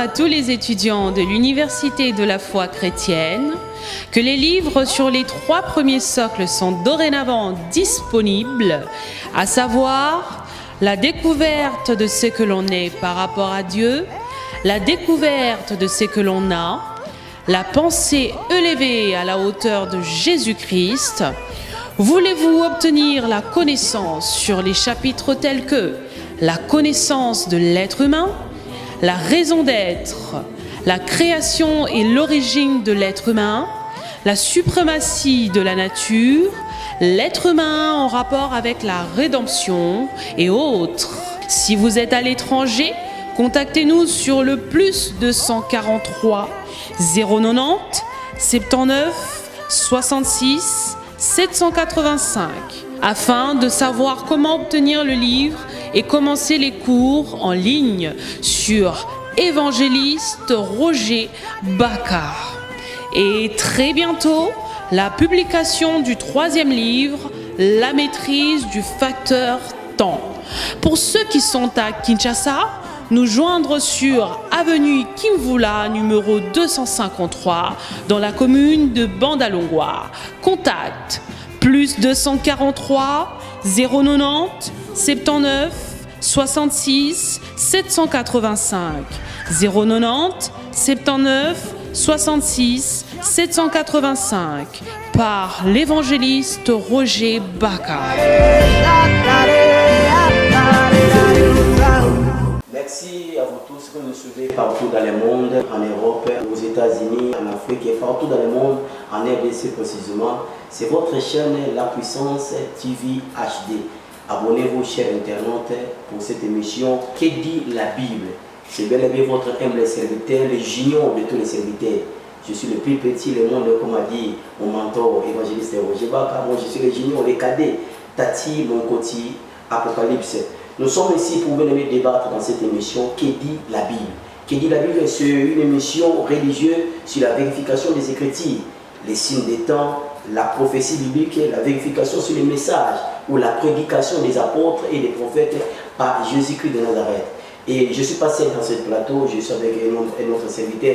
à tous les étudiants de l'Université de la foi chrétienne que les livres sur les 3 premiers socles sont dorénavant disponibles, à savoir la découverte de ce que l'on est par rapport à Dieu, la découverte de ce que l'on a, la pensée élevée à la hauteur de Jésus-Christ. Voulez-vous obtenir la connaissance sur les chapitres tels que la connaissance de l'être humain, la raison d'être, la création et l'origine de l'être humain, la suprématie de la nature, l'être humain en rapport avec la rédemption et autres. Si vous êtes à l'étranger, contactez-nous sur le +243 090 79 66 785 afin de savoir comment obtenir le livre et commencer les cours en ligne sur Évangéliste Roger Bacard. Et très bientôt, la publication du 3e livre, La maîtrise du facteur temps. Pour ceux qui sont à Kinshasa, nous joindre sur avenue Kimvula numéro 253 dans la commune de Bandalongwa. Contact +243 090 79 66 785 090 79 66 785 par l'évangéliste Roger Bacard. Merci à vous tous que nous suivez partout dans le monde, en Europe, aux États-Unis, en Afrique et partout dans le monde, en RDC précisément. C'est votre chaîne La Puissance TV HD. Abonnez-vous, chers internautes, pour cette émission. Que dit la Bible? C'est bel et bien votre humble serviteur, le junior de tous les serviteurs. Je suis le plus petit, le monde, comme a dit mon mentor, évangéliste Roger Bacard. Moi, je suis le junior, le cadet, Tati, mon côté, Apocalypse. Nous sommes ici pour venir débattre dans cette émission. Que dit la Bible? Que dit la Bible? C'est une émission religieuse sur la vérification des Écritures, les signes des temps, la prophétie biblique, la vérification sur les messages ou la prédication des apôtres et des prophètes par Jésus-Christ de Nazareth. Et je suis passé dans ce plateau, je suis avec un autre serviteur,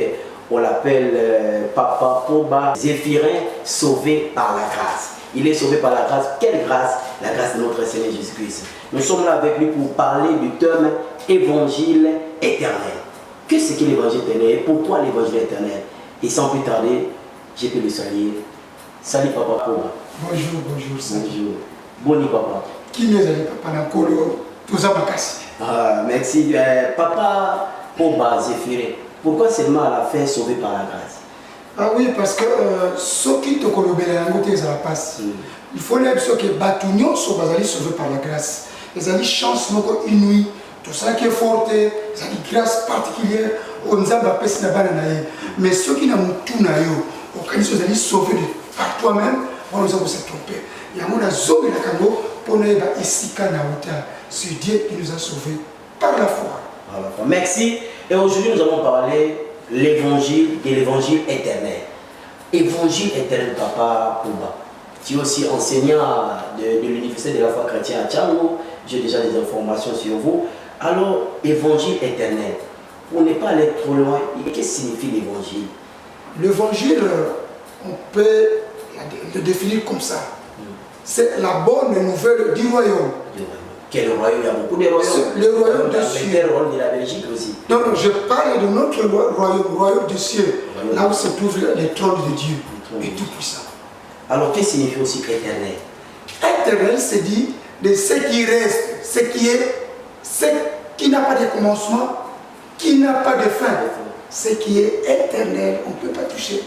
on l'appelle Papa Poba Zéphirin, sauvé par la grâce. Il est sauvé par la grâce. Quelle grâce? La grâce de notre Seigneur Jésus-Christ. Nous sommes là avec lui pour parler du thème évangile éternel. Qu'est-ce que l'évangile éternel et pourquoi l'évangile éternel? Et sans plus tarder, je peux le saluer. Salut Papa Poba. Bonjour, bonjour. Bonjour. Boni Papa. Qui nous a dit Papa Nakolo? Tout ça m'a cassé. Merci. Papa Poba Zéphirin. Pourquoi seulement à la fin sauvé par la grâce? Ah oui, parce que ceux qui te connaissent bien, ça passe. Il faut les ceux qui battent sont sauvés par la grâce. Ils ont une chance inouïe. Tout ça qui est fort, ils ont une grâce particulière. On nous a pas mais ceux qui n'ont pas sont sauvés par toi-même, on nous a se tromper. Il y a un zone de Kango pour nous ici c'est Dieu qui nous a sauvés par la foi. Merci. Et aujourd'hui, nous allons parler l'évangile et l'évangile éternel. Évangile éternel, Papa Poba. Tu es aussi enseignant de l'Université de la foi chrétienne à Tchango. J'ai déjà des informations sur vous. Alors, évangile éternel. Pour ne pas aller trop loin, qu'est-ce que signifie l'évangile? L'évangile, on peut le définir comme ça. C'est la bonne nouvelle du royaume. Quel royaume? Il y a beaucoup de royaumes. Le royaume des cieux. Le royaume de la Belgique aussi. Non, non, je parle de notre royaume, royaume des cieux. Là où se trouve le trône de Dieu, et tout puissant. Alors, qu'est-ce que signifie aussi éternel? Éternel, c'est dit de ce qui reste, ce qui n'a pas de commencement, qui n'a pas de fin. Ce qui est éternel, on ne peut pas toucher.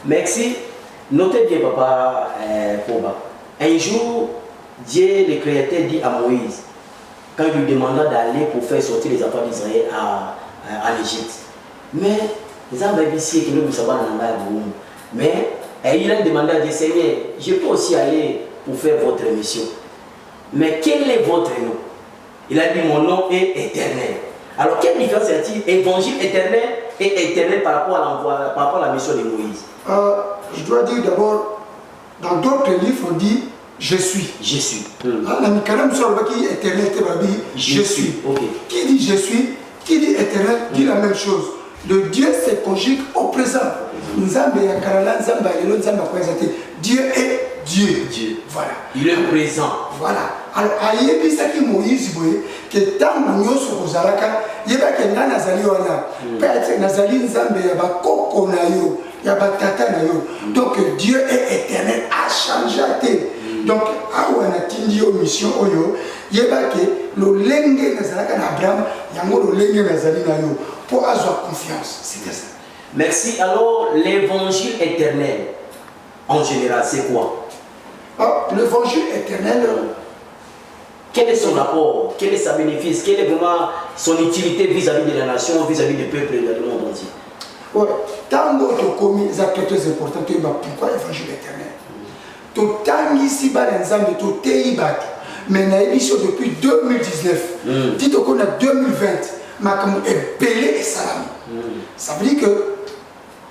Merci. Notez bien, Papa Poba. Un jour, Dieu, le Créateur, dit à Moïse, quand il lui demanda d'aller pour faire sortir les enfants d'Israël en Égypte. Mais, les enfants ici, qui nous savons mais il a demandé à Dieu, Seigneur, je peux aussi aller pour faire votre mission. Mais quel est votre nom? Il a dit, mon nom est éternel. Alors, quelle différence y a-t-il évangile éternel et éternel par rapport à la mission de Moïse? Je dois dire d'abord, dans d'autres livres, on dit je suis. Je suis. Je suis. Okay. Qui dit je suis? Qui dit éternel dit la même chose. Le Dieu se conjugue au présent. Nzambe ya karala, Nzambe alelo, Nzambe akwezate. Dieu est Dieu. Dieu. Voilà. Il est présent. Voilà. Alors, ayebisaki Moïse boye que tant nyonso kozalaka yebaki nga nazali wana. Peut-être nazali Nzambe ya bakoko na yo, ya batata na yo. Donc Dieu est éternel, a changé te. Donc awa na tindi yo mission oyo yebaki lolenge nazalaka na Abraham, yango lolenge nazali na yo pour avoir confiance. C'était ça. Merci. Alors, l'évangile éternel, en général, c'est quoi? L'évangile éternel. Quel est son apport? Quel est sa bénéfice? Quelle est vraiment son utilité vis-à-vis de la nation, vis-à-vis du peuple et du monde entier? Oui. Tant d'autres commis, c'est très important. Pourquoi l'évangile éternel? Tout temps ici, tout pays battu. Mais depuis 2019, dit qu'on a 2020, ma comme est belé et salami. Ça veut dire que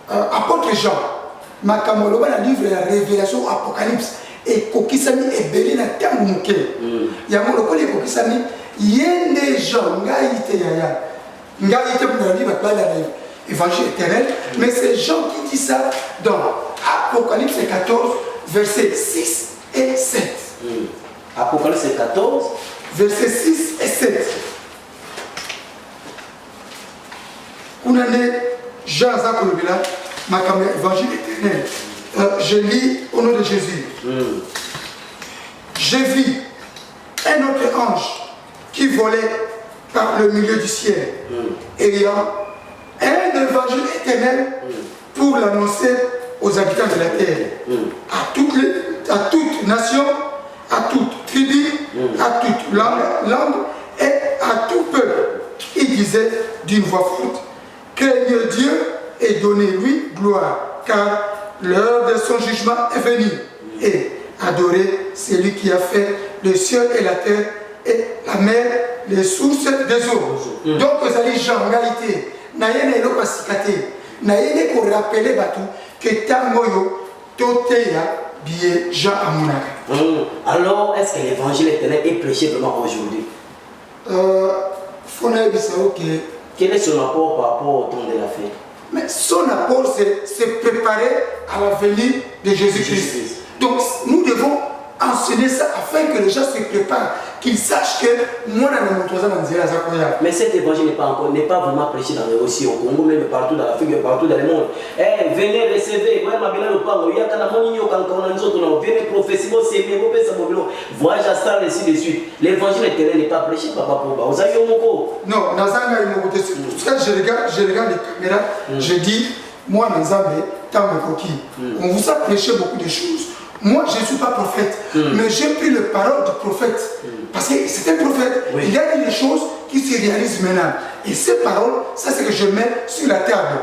apôtre Jean, ma comme le livre de la révélation Apocalypse. Et kokisami ebeli na tangu muke ya mo lokole kokisami yende gens ngaite yaya ngaite pour livre pas l'évangile éternel, mais c'est Jean qui dit ça dans Apocalypse 14 versets 6 et 7. Apocalypse 14 versets 6 et 7. Kunane Jean Zakolobela makama évangile éternel. Je lis au nom de Jésus. J'ai vu un autre ange qui volait par le milieu du ciel, ayant un évangile éternel pour l'annoncer aux habitants de la terre, à toute nation, à toute tribu, à toute langue et à tout peuple. Il disait d'une voix forte, craignez Dieu et donnez-lui gloire, car l'heure de son jugement est venue, et adorer celui qui a fait le ciel et la terre et la mer, les sources des eaux. Donc vous allez en réalité, n'ayez pas sikate, n'ayez pas rappeler batou que tangoyo toteya biye Jean Amunaka. Alors est-ce que l'évangile éternel est prêché vraiment aujourd'hui? Quel est son apport par rapport au temps de la fin? Mais son apport, c'est se préparer à la venue de Jésus-Christ. Donc, nous devons enseigner ça afin que les gens se préparent, qu'ils sachent que moi, mais cet évangile n'est pas vraiment prêché dans aussi au Congo, même partout dans l'Afrique, partout dans le monde. Eh, venez recevoir, venez prophétiser, voyage astral, ainsi de suite. L'évangile éternel n'est pas prêché, papa Pouba. Vous avez non, quand je regarde les caméras, je dis, moi, on vous a prêché beaucoup de choses. Moi, je ne suis pas prophète, mais j'ai pris les paroles du prophète. Parce que c'est un prophète. Oui. Il y a des choses qui se réalisent maintenant. Et ces paroles, ça c'est que je mets sur la table.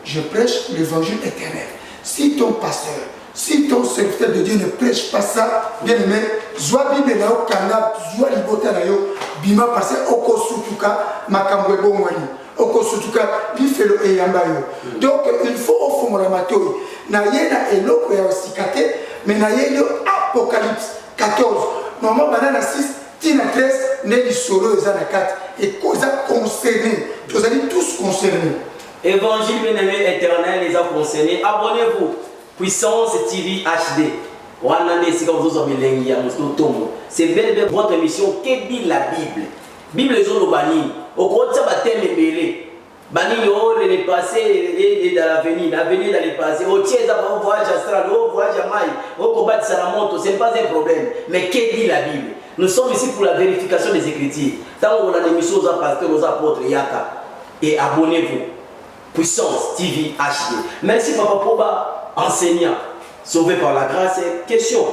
Je prêche l'évangile éternel. Si ton pasteur, si ton serviteur de Dieu ne prêche pas ça, bien aimé, Zoa Bible na yo kanga, Zoa Libota na yo, Bima parce que Oko Sutuka, Makamwe Bongwani, Oko Sutuka, Lifelo et Yambayo. Donc il faut au fond la matoi. Na yena eloko ya osikate, mais na yena Apocalypse 14. Normalement, banana 6, Tina 13, Nelly Solo et Zana 4. Et cause concernés. Vous allez tous concernés. Évangile bien-aimé éternel les a concernés. Abonnez-vous. Puissance TV HD. C'est belle votre émission. Que dit la Bible? Bible est au bani. Au côté ça va t'aimer mêler. Bani le passé et dans l'avenir, l'avenir dans le passé. Au tiers au voyage astral, au voyage à maille, au combat de Salamoto, ce n'est pas un problème. Mais que dit la Bible? Nous sommes ici pour la vérification des Écritures. Tant qu'on a des missions aux pasteurs, aux apôtres, Yaka. Et abonnez-vous. Puissance TV HD. Merci Papa Pouba, enseignant, sauvé par la grâce. Question.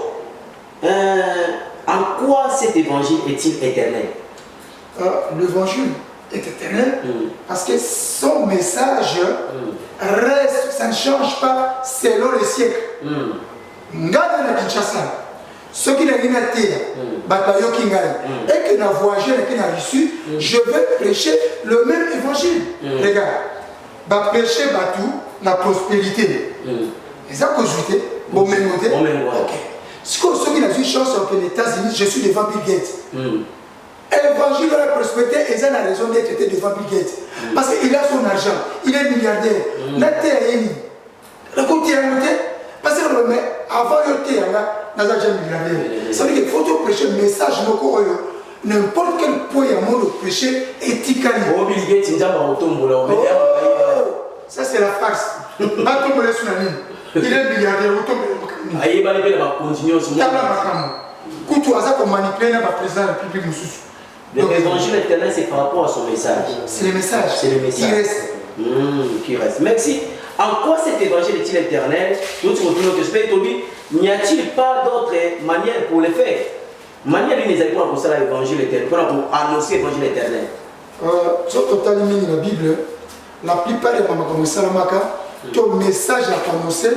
En quoi cet évangile est-il éternel? L'évangile est éternel parce que son message reste, ça ne change pas selon les siècles. Ngada na Kinshasa, ceux qui n'ont rien à terre, Batayo Kingai, et qui n'ont voyagé, et qui n'ont reçu, je vais prêcher le même évangile. Regarde, va prêcher Batou la prospérité. Les accosuités, bon mémoire. Ceux qui n'ont eu chance aux États-Unis, je suis devant Bill Gates. L'évangile de la prospérité, ils ont la raison d'être devant Bill Gates. Parce qu'il a son argent, il est milliardaire. La terre est unie. Le côté est monté. Parce que avant de terre, il y a déjà milliardaire. Ça veut dire qu'il faut prêcher le message n'importe quel point il y a de prêcher éthique. Bill Gates, ça c'est la farce. Il est milliardaire. Il l'évangile éternel, c'est par rapport à son message. C'est le message. C'est le message. Qui reste. Merci. En quoi cet évangile est-il éternel? N'y a-t-il pas d'autre manière pour le faire? Manière de nous aider pour annoncer l'évangile éternel, pour annoncer l'évangile éternel. Sur total la Bible, la plupart des mamans comme Salamaka, ton message à annoncer,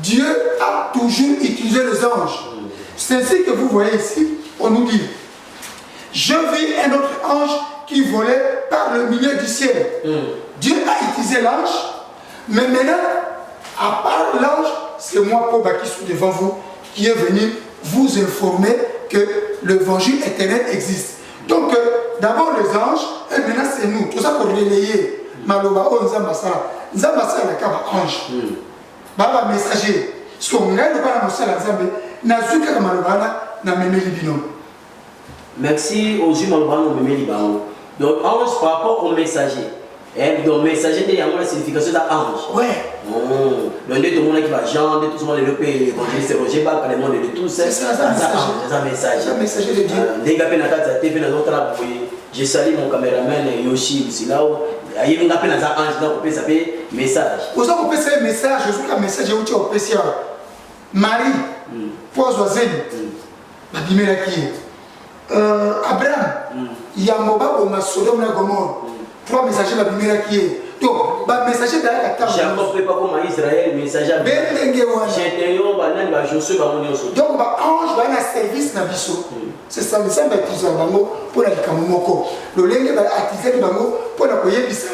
Dieu a toujours utilisé les anges. C'est ainsi que vous voyez ici, on nous dit, je vis un autre ange qui volait par le milieu du ciel. Dieu a utilisé l'ange, mais maintenant, à part l'ange, c'est moi, Paul, qui suis devant vous, qui est venu vous informer que l'évangile éternel existe. Donc, d'abord les anges, et maintenant c'est nous. Tout ça pour relayer. Maloba, oh, Nzambasala. Nzambasala, la cave ange. Baba, messager. Ce qu'on a dit, pas la Nzambe, n'a su que Maloba, n'a même libino. Merci aux yeux Maloba, n'a même libano. Donc, ange par rapport au messager. Et donc, messager, il y a la signification d'ange. Ouais. Donc, tout le monde qui va Jean, tout le monde qui va l'évangéliste Roger, pas le monde de tous. C'est ça, c'est un message. C'est un messager de Dieu. Je salue mon caméraman Yoshi, c'est là où il y a un ange, donc on peut s'appeler message. Vous savez, on peut faire un message, je suis un message où tu as apprécié Marie, Pose Oiseau, la Bimela qui est. Abraham, il y a Moba, Sodome et Gomorrhe. 3 messagers la Bimela qui est. Donc, le messager de la Jacob n'est pas comme Israël, messager de Josué. Donc, l'ange va dans service na biso. C'est ça, le Seigneur va utiliser pour la Kamomoko. Le Lengue va utiliser pour la Koyebisa.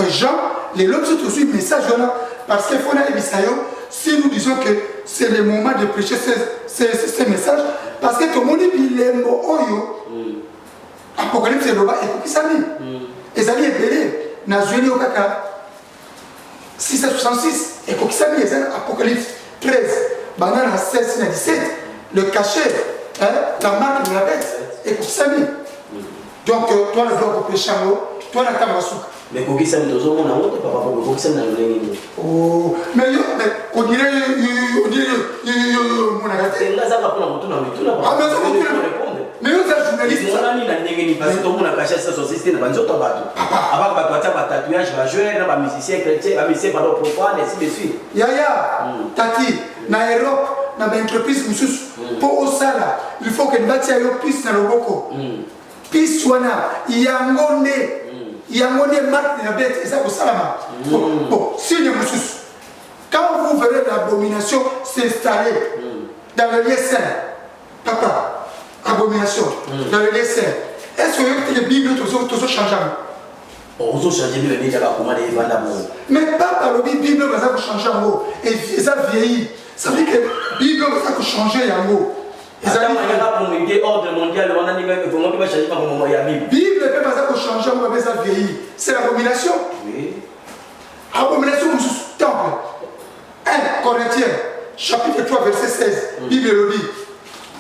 Jean, les autres sont aussi message parce qu'il faut aller si nous disons que c'est le moment de prêcher ces messages, parce que tout le monde dit les mots Apocalypse et Loba et Kokisami. Et ça est belé. Nazoueli au Kaka 666 et Kokisami est Apocalypse 13. Banana 16 17. Le cachet, la marque de la bête et Kokisami. Donc toi le bloc au péchamo, toi la Kamasuka. Mais Kokisami dans un monde à monter par rapport au Kokisami dans le Lénine. Oh, mais on dirait mon agate. C'est là ça va prendre tout dans le tout là. Ah mais ça vous répondre. Mais vous êtes journaliste. On a mis la Lénine parce que tout le monde a caché ça sur système dans autres bateaux. Avant que tu aies tatouage, va jouer dans musicien chrétien, va musicien par profane et ainsi de suite. Yaya, Tati, na Europe, na entreprise mususu pour au sala, il faut que nous bâtions puisse dans le boko. Puisse wana, Yangone marque de la bête et ça vous salama. Bon, signe mususu. Quand vous verrez l'abomination s'installer dans le lieu saint, papa, abomination, dans le lieu saint, est-ce que les Bibles tous changent? On va changer le Bible là comment les vendre d'abord. Mais pas par le Bible va ça changer en haut et ça vieillit. Ça veut dire que la Bible va ça changer en haut. Et ça pour ordre mondial, on a dit que comment va changer par moment il y a Bible. Bible peut pas ça changer en haut mais ça vieillit. C'est l'abomination. Oui. Abomination du temple. 1 Corinthiens chapitre 3 verset 16. Bible le dit.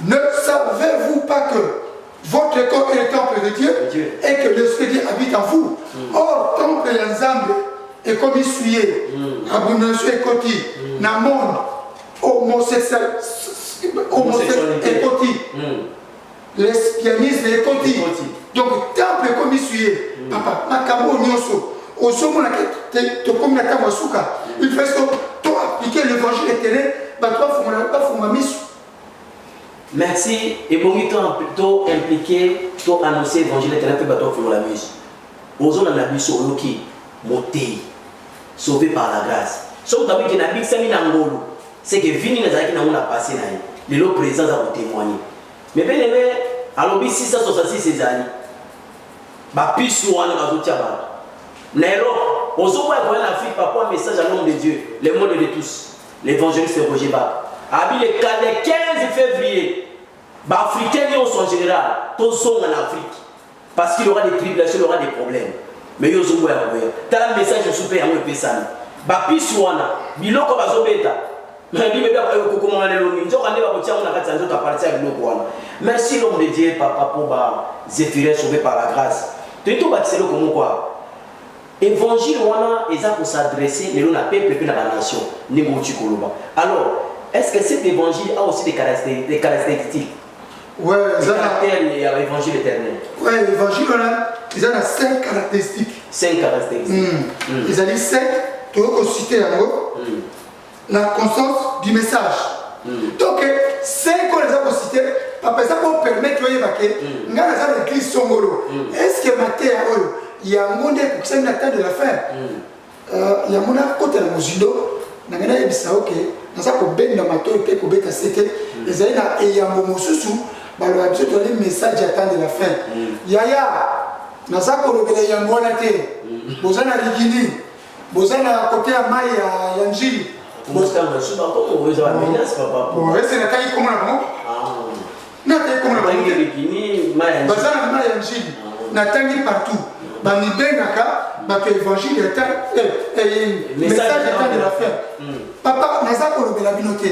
Ne savez-vous pas que votre corps est le temple de Dieu et que l'Esprit de Dieu habite en vous? Or, temple de l'ensemble est comme essuyé, abomination et côté, dans le monde, homosexualité et côté, lesbianisme et côté. Donc, temple est comme essuyé. Papa, ma camo nyoso, au sommet, tu comme la camo souka. Il fait ce que tu appliquer l'évangile éternel, tu vas faire ma mission. Merci. Et bon, tu es plutôt impliqué, tu as annoncé l'évangile éternel, tu vas faire la mission. Aux hommes, on a vu sur Loki, monté, sauvé par la grâce. Sauf que tu as vu qu'il y a un big semi n'angolo. C'est que Vini n'a pas passé là. Les lots présents à vous témoigner. Mais bien aimé, alors 666 ces années. Bah, puis souvent, on a tout tiré. Néro, aux hommes, on a fait papa un message à l'homme de Dieu, les mots de tous. L'évangéliste Roger Bach. Le 15 février Bah, Africains en général, tous sont en Afrique. Parce qu'il y aura des tribulations, il y aura des problèmes. Mais ils ont un message de super à peu ça. Bah, puis Suana, Biloko Bazobeta. Merci l'homme de Dieu, papa, pour Zéphirin sauvé par la grâce. Tu tout bâti comme quoi. Évangile, on a pour s'adresser, mais on a peuple et la nation. Alors, est-ce que cet évangile a aussi des caractéristiques? Ouais, les caractères et l'évangile éternel. Oui, l'évangile, il a 5 caractéristiques. 5 caractéristiques. Ils ont dit 5, tu veux citer en gros. La constance du message. Donc, 5 on les a cités, après ça, pour permettre de évacuer, nous avons l'église Songolo. Est-ce que Matthieu, il y a un monde pour que ça n'attend de la fin? Il y a un monde côté de la Mozindo, nous avons dit ça, ok. Nous avons bien dans ma tour et puis que c'était, les aïeux et un moment sous, bah le habitude de donner message j'attends de la fin. Yaya, nous avons dit un monde à terre, vous en avez dit, vous en avez côté à Maï à Yanji. Bon, c'est la taille comme la maman. Partout. Évangile message de la fin. Papa, nous avons binoté.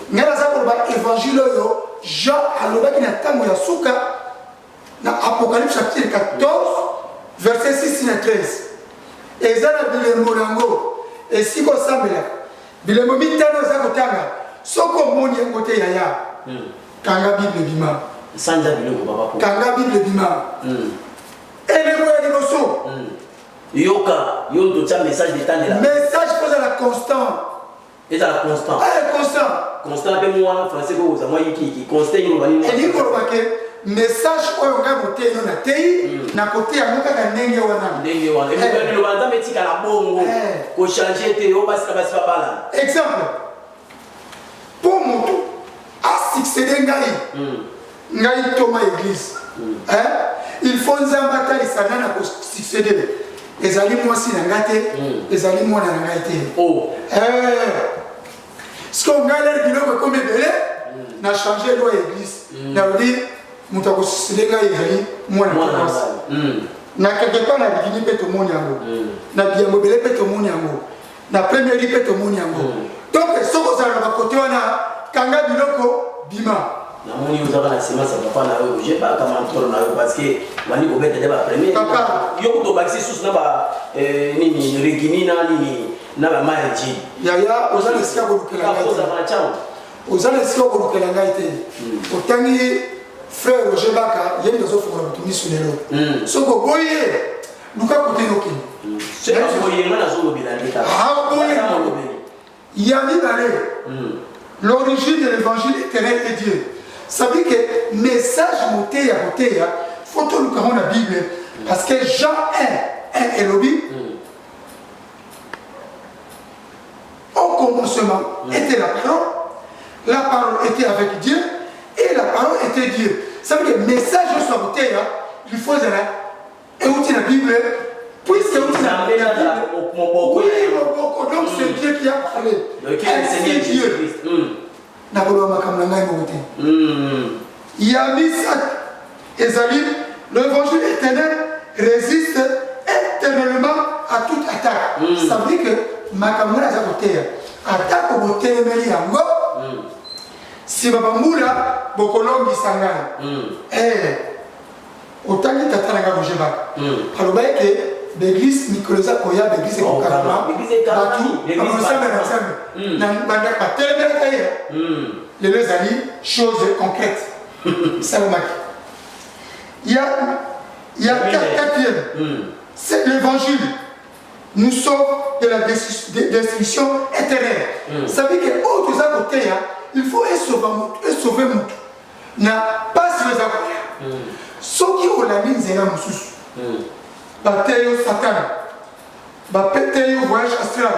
Nous avons évangile Jean alobaki na tango ya suka na Apocalypse chapitre 14 verset 6 à 13. Ezana bilembo nango esiko sambela. Bilembo mitano za kotanga soko moni ngote yaya. Kanga Bible bima. Sanja biloko papa. Kanga Bible bima. Elemo ya liboso. Yoka, yon to tcha message de temps de la. Message pour la constant. Et la constant. Constant. Constant pe moi français ko za moi qui constant yo bani. Et ni ko ke message oyo nga moté no na tei na côté ya moka ka ndenge wana. Ndenge wana. Et puis le banda metika la bongo. Ko changer te o basi papa là. Exemple. Pour moto a succéder ngai Thomas église. Il faut nzambata isana na ko succéder. Les amis moi si n'angate, les amis moi n'angate. Oh. Ce qu'on a l'air biloko comme belé, n'a changé loi église. N'a dit, mutako silenga yali moi na. Na quelque part na bikini peto moni yango. Na biambo belé peto moni yango. Na première peto moni yango. Donc ce qu'on a na côté wana kanga biloko bima. Na moni uzaka na sima sa papa na yo, j'ai pas comment trop na yo parce que mani ko beta ba premier. Papa, yo ko to baxi sous na ba nini regini na nini na ba maji. Yaya ozana sika ko lukela ngai. Oza bana chao. Ozana sika ko lukela ngai te. Otangi frère Roger Baka, yemi dozo fukona mutumi sulelo. Soko boye luka kote noki. C'est pas boye ngana zo lobila ndika. Ah boye. Yami balé. L'origine de l'évangile éternel est Dieu. Ça veut dire que le message monté à côté, il faut tout le monde la Bible. Parce que Jean 1 est le Bible. Au commencement était la parole était avec Dieu, et la parole était Dieu. Ça veut dire que le message soit monté, il faut et où la Bible, puisque où la Bible, donc c'est Dieu qui a parlé. C'est Dieu. Il y a mis ça, l'évangile éternel résiste éternellement à toute attaque. Ça veut dire que Makamuna Zakotea attaque au côté de Meliango. Si Babamula, Bokolongi Sangana. Autant que Tatanaga Bojeba. Alors, l'église Nicolas Koya, l'église Kokarama, les deux amis, choses concrètes. Il y a quatrième, c'est l'évangile. Nous sommes de la destruction éternelle. Ça veut dire qu'autres à côté, il faut sauver mon. N'a pas sur les accords. Ceux qui ont la mine, c'est la moussous. Bataille Satan, bataille voyage astral,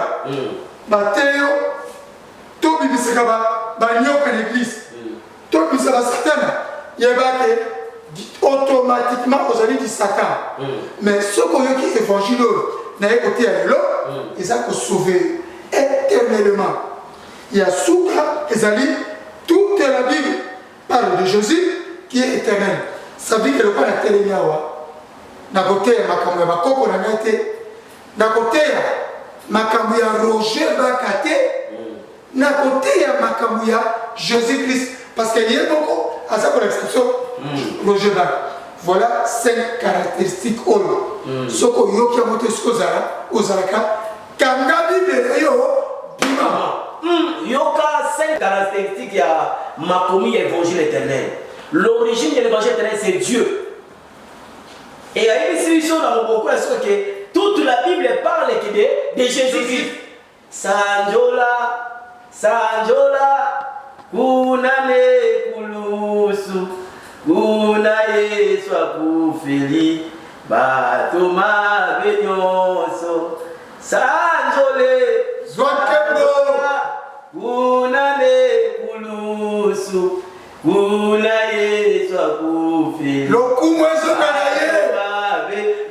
bataille tout bibisekaba, banyoka l'église, tout bisaba Satan, il y a automatiquement aux amis du Satan. Mais ceux qui ont qui évangile, n'a écouté à l'eau, ils ont sauvé éternellement. Il y a Soukha, les amis, toute la Bible, parle de Jésus qui est éternel. Ça veut dire que le pas na telemiawa na côté ya makambo ya bakoko na ngate na côté ya makambo ya Roger Bakate na côté ya makambo ya Jésus Christ parce qu'il y a beaucoup à ça pour l'exception Roger Bak. Voilà 5 caractéristiques ce que yo qui a monté ce ozalaka kanga Bible yo bima yoka 5 caractéristiques ya makomi évangile éternel. L'origine de l'évangile éternel, c'est Dieu. Et il y a une solution dans mon beaucoup, que toute la Bible parle de Jésus-Christ. Sanjola, kunane kulusu, kunaye swakufeli, batoma benyoso, sanjole, kunane kulusu.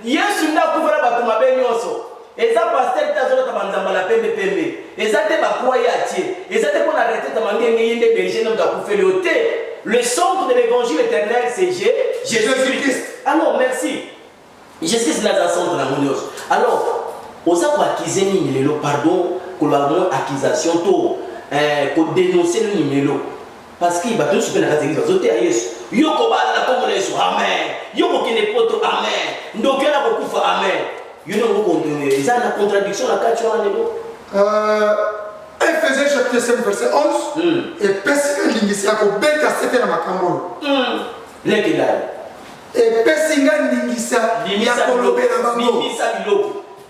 Yesu ndakuvula bato mabe nyonso eza pasteur tazola tabanzamba la pembe pembe eza te bakroye atie eza te pona arrêter tamangenge yinde berger no ndakufeli ote. Le centre de l'évangile éternel c'est Jésus-Christ. Alors merci Jésus-Christ là dans centre la mondios. Alors oza ko accuser ni lelo pardon ko la mo accusation to ko dénoncer le numéro. Parce qu'il va tout se faire dans la église, zoter à Yesu. Yoko bala comme Yesu, amen. Yoko qui n'est pas trop, amen. Donc il y a beaucoup de amen. Il y a beaucoup de ça la contradiction la quatre sur Ephésiens chapitre 5 verset 11. Et personne n'initié à bêta c'était dans ma camoro. Lequel et personne n'initié à colober la bango.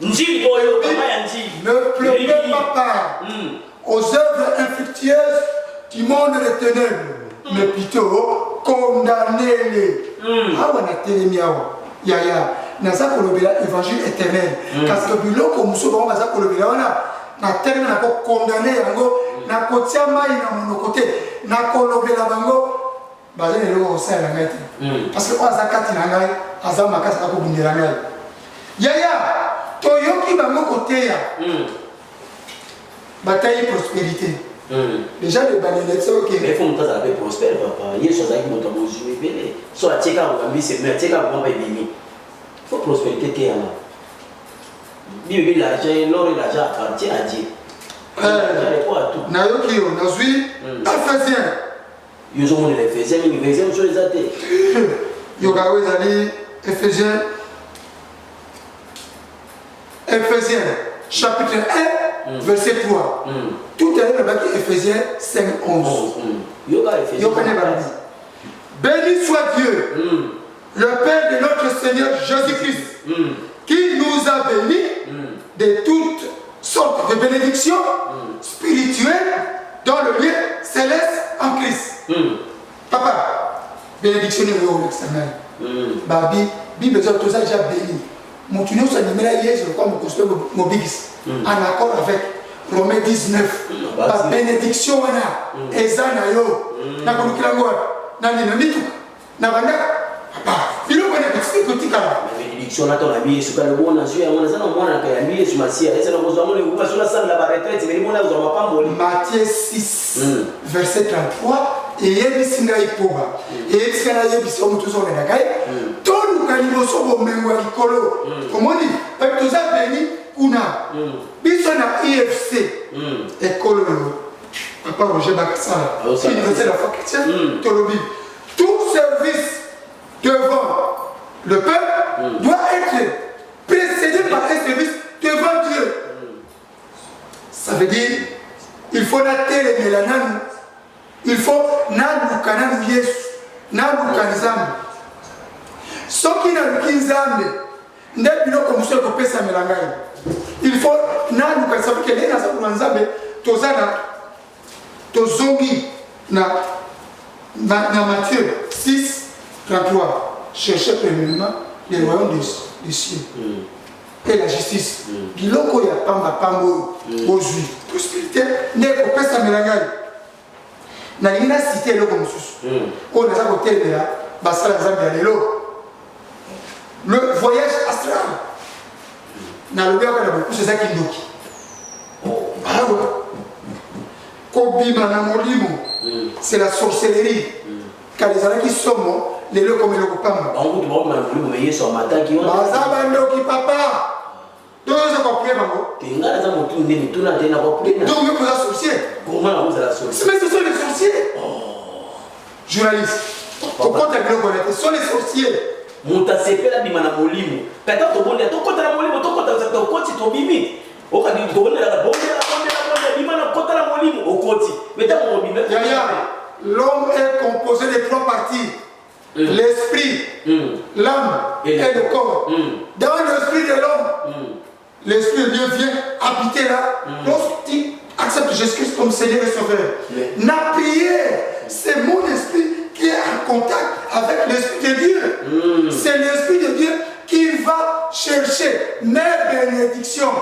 Njili boyo kama ya njili. Ne pleurez pas aux œuvres infructueuses du monde des ténèbres, mais plutôt condamnez-les. Ah, on a télémiawa. Yaya, naza kolobela évangile éternel. Parce que biloko muso ba naza kolobela wana na terme na ko condamner yango na kotia mai na monokote na kolobela bango bazene loko osala ngati. Parce que aza kati na ngai aza makasa ko bundela ngai. Yaya, toyoki bango koteya. Bataille prospérité. Déjà les bananes c'est ok. Mais il faut monter à la paix prospère papa. Hier chose avec mon tambour je vais béné. Soit à tcheka ou ambi c'est mais tcheka ou pas béni. Faut prospérité qui est là. Bibi l'argent l'or et l'argent appartient à Dieu. Na yoki yo nazui Ephésiens. Yo ont les Ephésiens mais Ephésiens sur les athées. Yo gawe zali Ephésiens. Ephésiens chapitre 1 verset 3. Tout à l'heure, Ephésiens 5, 11. Béni soit Dieu, le Père de notre Seigneur Jésus-Christ, qui nous a bénis de toutes sortes de bénédictions spirituelles dans le lieu céleste en Christ. Papa, bénédiction est au extérieur. Babi, Bible dit tout ça déjà béni. Mon tunnel s'est mis là hier, je crois, mon bigis, en accord avec Romains 19. La bénédiction, Ezana yo, na konukilango, na ninamitu, na banda, papa, il est bon petit kala. Bénédiction, on a ton ami, ce que le bon Dieu, on a ça, on a un ami, sur ma scie, et c'est le besoin de vous sur la salle de la retraite, mais on a pas moli. Matthieu 6, verset 33, et il y a des signes ipoba, et il y a des signes qui sont là, tout le caniveau sur vos mémoires colo, comment dit, avec tout ça béni, kuna, bisona IFC, et colo, papa Roger Bakassala, université de la foi chrétienne, Tolobi, tout service devant le peuple doit être précédé par un service devant Dieu. Ça veut dire, il faut la terre et la nan, il faut nan kanan yes, nan kanzam. Ce qui n'a qu'un zam, n'est pas comme ça que pesa melangai. Il faut nan kanzam que les nasam kanzam, tozana, tozongi na Matthieu 6, 33. Cherchez premièrement les royaumes des cieux et la justice. Biloko ya pamba pambo ozui. Prospérité n'est pas pesa melangai. Na lingina cité le comme sous. On a ça côté de là, basala zambia lelo. Le voyage astral. Na lobia ko na beaucoup c'est ça qui ndoki. Ah ouais. Kobima na molimo. C'est la sorcellerie. car les années qui sont les lots comme les lots pas. On vous demande de sur matin qui ont. Bazabando qui papa. Donc ça comprend maman. Tu n'as pas mon tour de tout n'a pas compris. Donc vous pouvez associer. Comment vous allez associer? Mais ce sont les sorciers. Journaliste. Au compte de l'eau ce sont les sorciers. Monta sepe la bimana molimo. Kata to bonde to kota la molimo to kota to koti to bimi. O ka di to bonde la bonde bimana kota la molimo o koti. Meta mo bimi. L'homme est composé de trois parties. L'esprit, l'âme et le corps. Dans l'esprit de l'homme, l'esprit de Dieu vient habiter là. Lorsque tu acceptes Jésus-Christ comme Seigneur et Sauveur, la prière, c'est mon esprit qui est en contact avec l'esprit de Dieu. C'est l'esprit de Dieu qui va chercher mes bénédictions.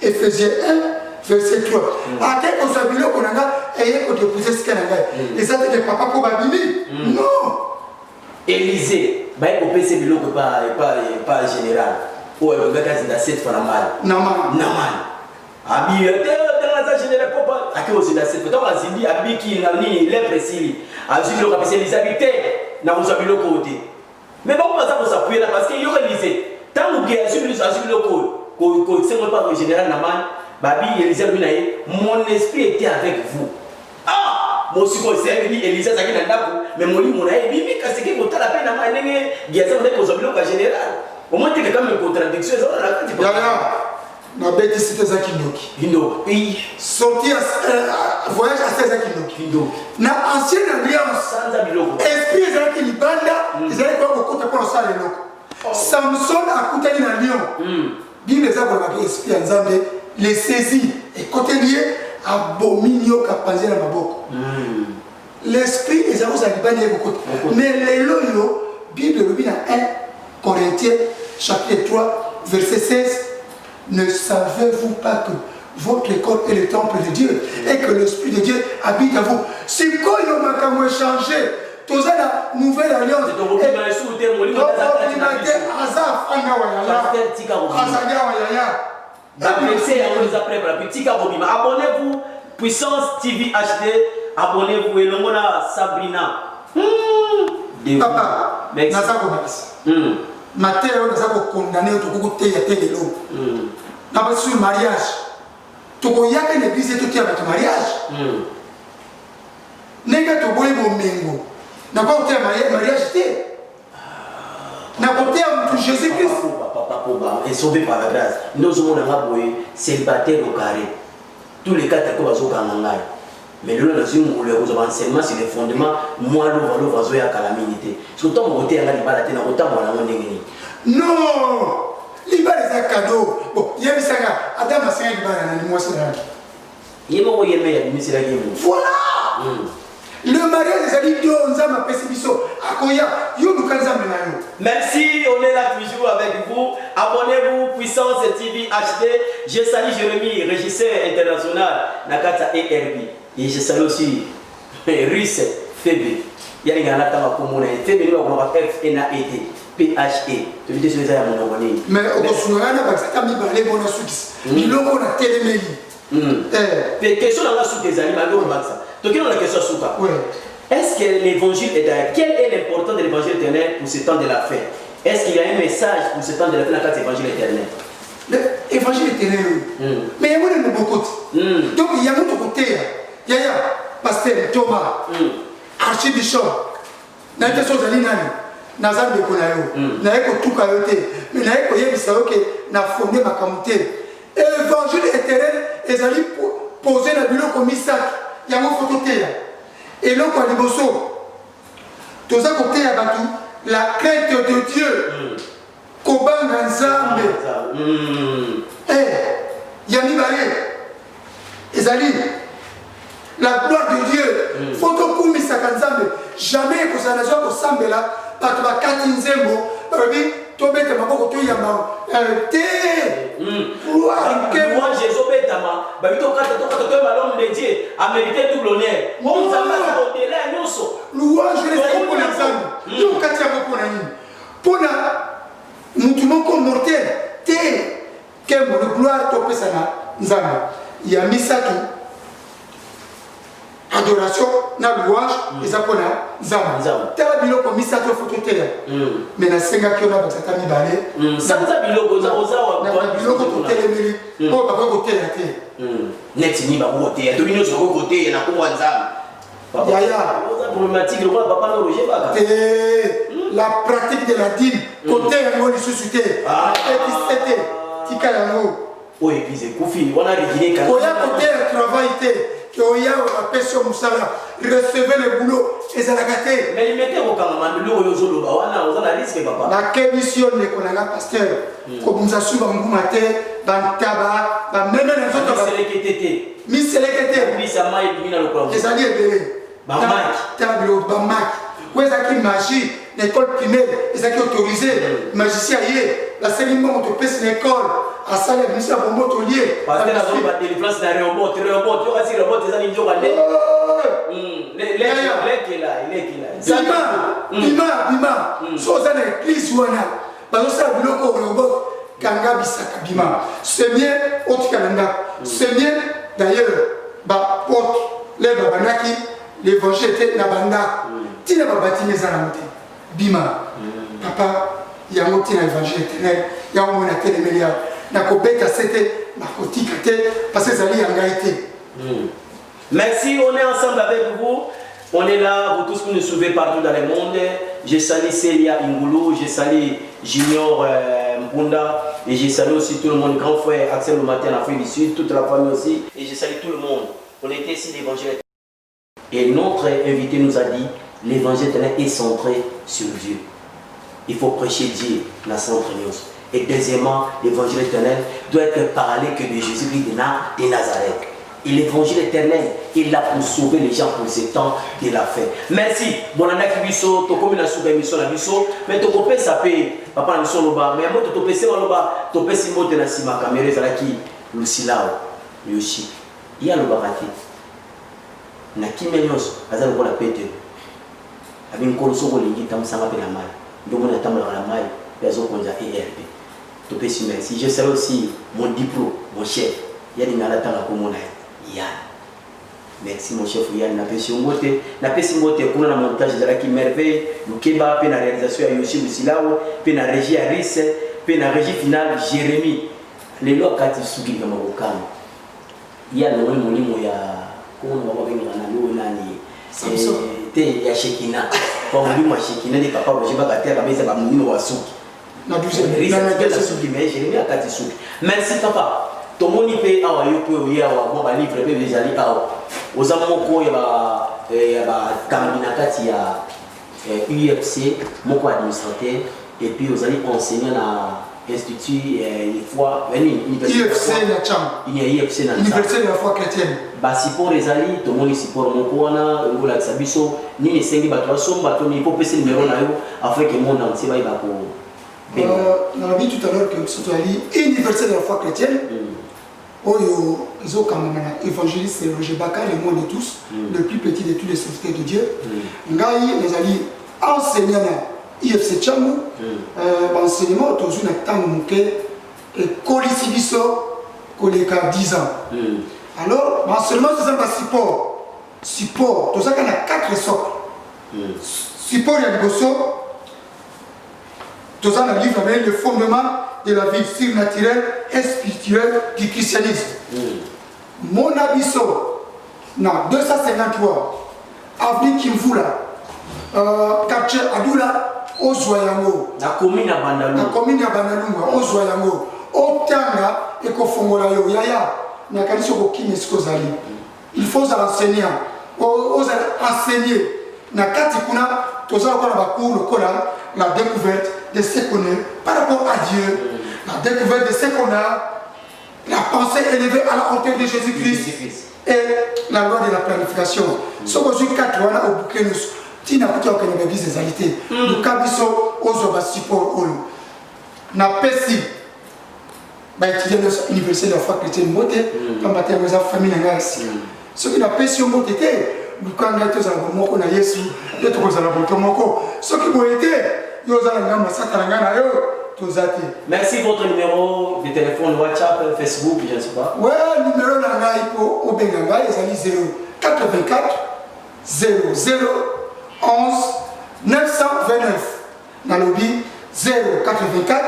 Éphésiens 1, verset 3. À quel qu'on s'habille qu'on a et qu'on dépose ce qu'on a. Et ça, c'est des papas pour Babili. Non. Élisée, bah il peut se dire que pas général. Ou le gars qui a 7 fois la mal. Naman. Abi dans la générale papa. À qui aussi la 7 fois. Donc la Zimbi abi qui n'a ni l'impression. A juste le capitaine les habiter na vous habille le côté. Mais bon ça pour s'appuyer là parce qu'il y a Élisée. Tant que Jésus lui a le côté. Quand c'est pas le général Naman, Babi Élisée lui n'a mon esprit était avec vous. Ah, mon sucre c'est Élisée ça qui n'a pas mais mon lit mon aïe bibi parce que quand la peine à maner Géza on est aux habillés au général. Au moins tu es quand même une contradiction ça on a quand tu parles. Na bête c'était ça qui bloque. Indo. Oui. Sortir voyage à 16 km. Indo. Na ancienne alliance. Sans habillé. Esprit ezali qui libanda, ezali quoi ko kota pour ça les locaux. Samson a coûté na lion. Bible les a pour esprit en Zambie les saisit et côté lié abominio kapanze na maboko. L'esprit est à vous libanda et côté. Mais les loyo Bible le dans 1 Corinthiens chapitre 3 verset 16. Ne savez-vous pas que votre corps est le temple de Dieu et que l'Esprit de Dieu habite en vous? Si quand il m'a changé, tout ça la nouvelle alliance. Abonnez-vous, Puissance TV HD. Abonnez-vous et le mot Sabrina. Papa, merci. Matin, on a condamné au sur le mariage. Tu connais que l'église est tout avec le mariage. N'est-ce pas mon mengo? N'a pas été mariage. N'a pas été Jésus-Christ. Papa, et sauvé par la grâce. Nous sommes célibataires au carré. Tous les cas, tu as un mais nous avons enseignement sur les fondements, moi, nous avons la calamité. Surtout, on a non! Liba les a cadeau. Bon, il y a un saga. Adam a 5 balles. Voilà! Le mariage des alliés de Nzama Pessibiso. Akoya, merci, on est là toujours avec vous. Abonnez-vous, Puissance TV HD. Je salue Jérémy, régisseur international, Nakata ERB. Et je salue aussi Russe Fébé. Il y a des gens qui ont été Fébé, nous avons FNAED. PHE. Tu veux dire ça à mon abonné. Mais au Sourana, parce que tu as mis les bons succès. Il a un télémélie. Les questions dans la soupe des animaux, donc il y a la question soupe. Est-ce que l'évangile est derrière? Quel est l'importance de l'évangile éternel pour ce temps de la fin? Est-ce qu'il y a un message pour ce temps de la fin dans cet évangile éternel? L'évangile éternel, mais il y a beaucoup de côtés. Donc il y a un autre côté. Il y a pasteur Thomas, archibishop, il y a des choses à l'inané. Nazar de Konayo, Naeko Tukayote, mais Naeko Yebisaoke, n'a fondé ma camoté. Évangile éternel, ils allaient poser la bureau comme Isaac, il y a mon photo. Et l'on quoi de Bosso, tout ça côté à Batou, la crainte de Dieu, Koban Nzambe, Yami Balé, ils allaient, la gloire de Dieu, photo comme Isaac Nzambe, jamais que ça n'a pas de Sambe là. Parce que Kati Nzembo, tu as été maboko tu yamba. Moi Jésus betama, ba bito kata to malom de Dieu, a mérité tout l'honneur. On s'en va au délai nyoso. Louange les aïe pour l'examen. Tu kati ya pour nani. Pour na mutumo comme mortel, te que mon gloire to pesana nzamba. Ya misatu adoration na louange eza pona nzambe tala biloko misato foto te mais nasengaki yo na basata mibale sanza biloko biloko totelemeli oyo bakoki koteya te neti ni bakokoteya to bino soko koteya na komwa nzambe yaya problématique le papa no Roger Baka la pratique de la dîme koteya yango lisusu te etisete tika yango oyo epize kufi wana rigine kana oya koteya travail te oya bapesi yo mosala recevez le boulot ezalaka te mais limete kokanga biloko oyo ozoloba wana oza na risque papa nakebisi yo ndeko na nga pasteur kobimisa su banguma te bantaba bameme na nzoto miseleke te ezali ebele tala biloko bamaki oyo ezalaki magie na école primaire ezalaki autorisé magicien ye basengi mbongo topesi na école asali abimisi ya bombo tolie bima so oza na église wana bazosala biloko oyo kanga bisaka bima c'est bien otika na ndako c'est bien d'ailleurs bapote le babandaki l'évangile était na bandako tina babatimi eza nango te bima papa yango tina évangile éternel yango mona telemeli yawo nakobeta se te nakotika te parce que ezali ya ngai te. Merci, on est ensemble avec vous. On est là, vous tous qui nous suivez partout dans le monde. Je salue Célia Ingulu, je salue Junior Mbunda et je salue aussi tout le monde, grand frère Axel le matin en Afrique du Sud, toute la famille aussi. Et je salue tout le monde. On était ici l'évangile. Et notre invité nous a dit, l'évangile est centré sur Dieu. Il faut prêcher Dieu, la centre. Et deuxièmement, l'évangile éternel doit être parlé que de Jésus-Christ de Nazareth. Et l'évangile éternel est là pour sauver les gens pour ce temps de la fin. Merci. Bon, on a kibiso, to comme la souga émission la biso, mais to kopé ça paye. Papa na biso loba, mais moi to pèse loba, to pèse mote na sima caméra za ki lusilao. Yoshi. Il y a le barati. Na kimenyos, azali ko la pete. Abin ko so ko lingi tam sanga pe la mai. Donc on attend la mai, yazo konja ERP. To pèse merci. Je salue aussi mon diplôme, mon chef. Il y a des malades à la Yann. Merci mon chef Yann. Na pesi mbote kuna na montage de la qui merveille, le keba pe na réalisation ya Yoshi Musilao, pe na régie Aris, pe na régie finale Jérémy. Les locati suki kama bokano. Yann no molimo ya kuna baba bengi na lo nani. Te ya Shekina. Kwa molimo ya Shekina ni papa Roger Baka ba beza ba molimo wa suki. Na 12e. Na suki mais Jérémy akati suki. Merci papa. Tomoni pe awa yopo ya wa mo ba livre pe bezali awa ozama moko ya ba kambina kati ya UFC moko administrateur et puis ozali enseignant na institut une fois université UFC na cham UFC na université de la foi chrétienne ba siporo ezali tomoni siporo moko wana ngola tsabiso ni esengi bato asomba to ni popesi numéro na yo afin que monde entier ba ko on a vu tout à l'heure que surtout ali université de la foi chrétienne Oyo, ils ont quand même un évangéliste Roger Baka, le monde de tous, le plus petit de tous les serviteurs de Dieu. Ngai, les alliés enseignants à IFC Tchamou, enseignement autour d'une tangue et Kolisibiso, Koleka 10 ans. Alors, l'enseignement c'est un support. Support, tout ça qu'on a 4 socles. Support, il y a le gosso, tout ça on a livre avec le fondement de la vie surnaturelle et spirituelle du christianisme. Mon abisso, na 253, avenue Kimvula, quartier Adoula, Ozoyango. La commune à Bandalou. La commune à Bandalou, Ozoyango. Otanga et Kofongola yo, yaya, na kaliso kokine skozali. Il faut enseigner, enseigner. Na katikuna, toza kwa na bakou le kola, la découverte de ce qu'on est par rapport à Dieu, la découverte de ce qu'on a, la pensée élevée à la hauteur de Jésus-Christ et la loi de la planification. Ce que je dis 4 ans au bouquet, tu n'as pas aucune église des alités. Nous cabisso aux obasipos olu. Na pesi, étudier l'université de la foi chrétienne moté, comme bâtir mes familles en Grèce. Ce qui n'a pesi au moté, nous quand nous avons un mot qu'on a Yesu, nous avons un mot. Ce qui m'a été, merci votre numéro de téléphone, WhatsApp, Facebook, je ne sais pas. Ouais, numéro de pour Obenga, ils ont 084 11 929. Nalobi 084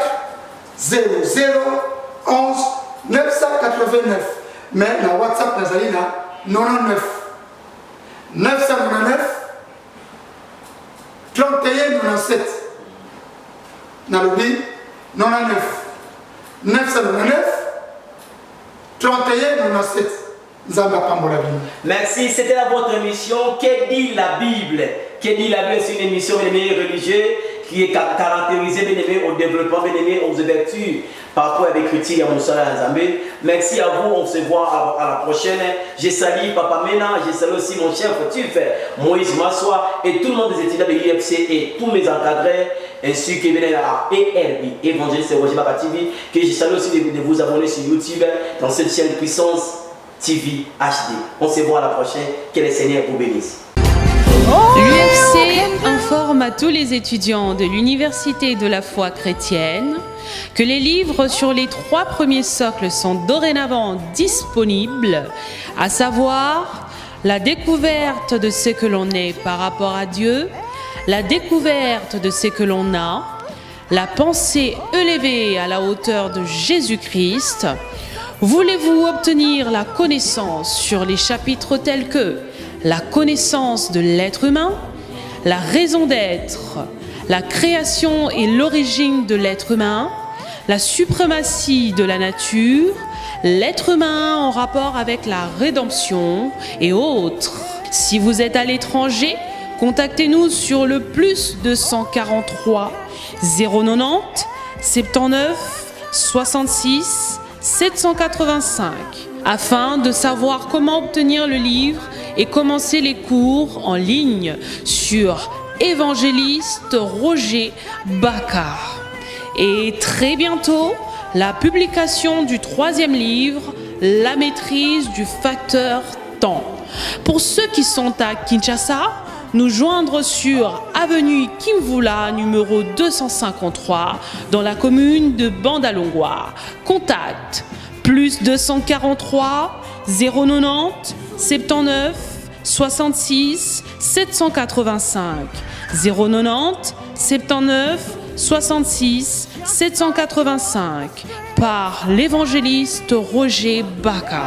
11 989. Mais la WhatsApp nazali na 99 999 31 97. Nalobi 99 999 31 97. Merci, c'était votre émission Que dit la Bible? Que dit la Bible? C'est une émission religieuse qui est caractérisée au développement, aux ouvertures, parfois avec critique à Moussala Nzambé. Merci à vous, on se voit à la prochaine. Je salue Papa Mena, je salue aussi mon chef Moïse Massoua et tout le monde des étudiants de l'UFC et tous mes encadrés, ainsi que à ERB, Évangéliste Roger Baka TV, que je salue aussi de vous abonner sur YouTube dans cette chaîne Puissance TV HD. On se voit à la prochaine. Que le Seigneur vous bénisse. L'UFC informe à tous les étudiants de l'Université de la foi chrétienne que les livres sur les 3 premiers socles sont dorénavant disponibles, à savoir la découverte de ce que l'on est par rapport à Dieu, la découverte de ce que l'on a, la pensée élevée à la hauteur de Jésus-Christ. Voulez-vous obtenir la connaissance sur les chapitres tels que la connaissance de l'être humain, la raison d'être, la création et l'origine de l'être humain, la suprématie de la nature, l'être humain en rapport avec la rédemption et autres? Si vous êtes à l'étranger, contactez-nous sur le +243 090 79 66 785 afin de savoir comment obtenir le livre et commencer les cours en ligne sur Évangéliste Roger Baka. Et très bientôt, la publication du 3e livre, La maîtrise du facteur temps. Pour ceux qui sont à Kinshasa, nous joindre sur avenue Kimvula numéro 253 dans la commune de Bandalongwa. Contact +243 090 79 66 785 090 79 66 785 par l'évangéliste Roger Baka.